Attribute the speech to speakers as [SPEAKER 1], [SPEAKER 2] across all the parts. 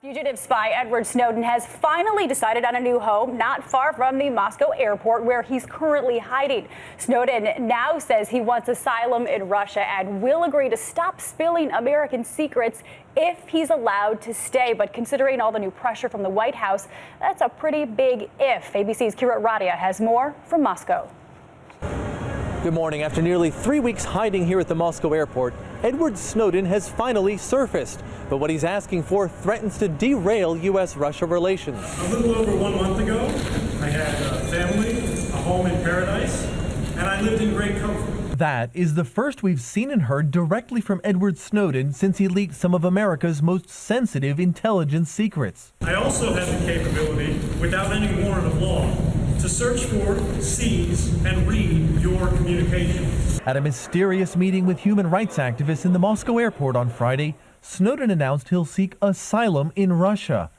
[SPEAKER 1] Fugitive spy Edward Snowden has finally decided on a new home not far from the Moscow airport where he's currently hiding. Snowden now says he wants asylum in Russia and will agree to stop spilling American secrets if he's allowed to stay. But considering all the new pressure from the White House, that's a pretty big if. ABC's Kirat Radia has more from Moscow.
[SPEAKER 2] Good morning. After nearly 3 weeks hiding here at the Moscow airport, Edward Snowden has finally surfaced. But what he's asking for threatens to derail U.S.-Russia relations.
[SPEAKER 3] A little over 1 month ago, I had a family, a home in paradise, and I lived in great comfort.
[SPEAKER 4] That is the first we've seen and heard directly from Edward Snowden since he leaked some of America's most sensitive intelligence secrets.
[SPEAKER 3] I also have the capability, without any warrant of law, to search for, seize, and read your communications.
[SPEAKER 4] At a mysterious meeting with human rights activists in the Moscow airport on Friday, Snowden announced he'll seek asylum in Russia.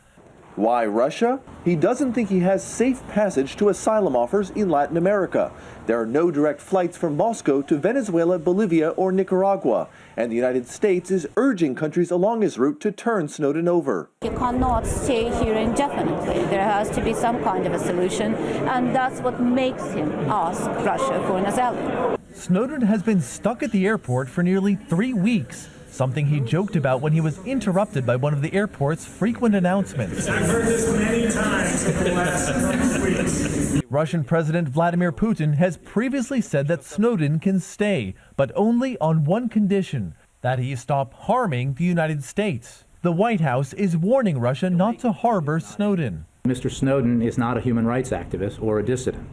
[SPEAKER 5] Why Russia? He doesn't think he has safe passage to asylum offers in Latin America. There are no direct flights from Moscow to Venezuela, Bolivia, or Nicaragua, and the United States is urging countries along his route to turn Snowden over.
[SPEAKER 6] You cannot stay here indefinitely. There has to be some kind of a solution, and that's what makes him ask Russia for an asylum.
[SPEAKER 4] Snowden has been stuck at the airport for nearly 3 weeks, something he joked about when he was interrupted by one of the airport's frequent announcements.
[SPEAKER 3] I've heard this many times in the last couple weeks.
[SPEAKER 4] Russian President Vladimir Putin has previously said that Snowden can stay, but only on one condition, that he stop harming the United States. The White House is warning Russia not to harbor Snowden.
[SPEAKER 7] Mr. Snowden is not a human rights activist or a dissident.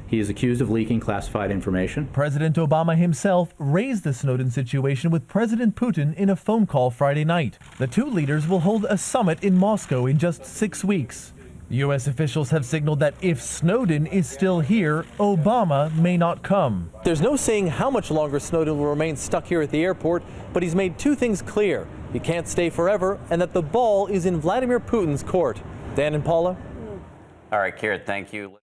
[SPEAKER 7] He is accused of leaking classified information.
[SPEAKER 4] President Obama himself raised the Snowden situation with President Putin in a phone call Friday night. The two leaders will hold a summit in Moscow in just 6 weeks. U.S. officials have signaled that if Snowden is still here, Obama may not come.
[SPEAKER 2] There's no saying how much longer Snowden will remain stuck here at the airport, but he's made two things clear. He can't stay forever, and that the ball is in Vladimir Putin's court. Dan and Paula?
[SPEAKER 8] All right, Kirat, thank you.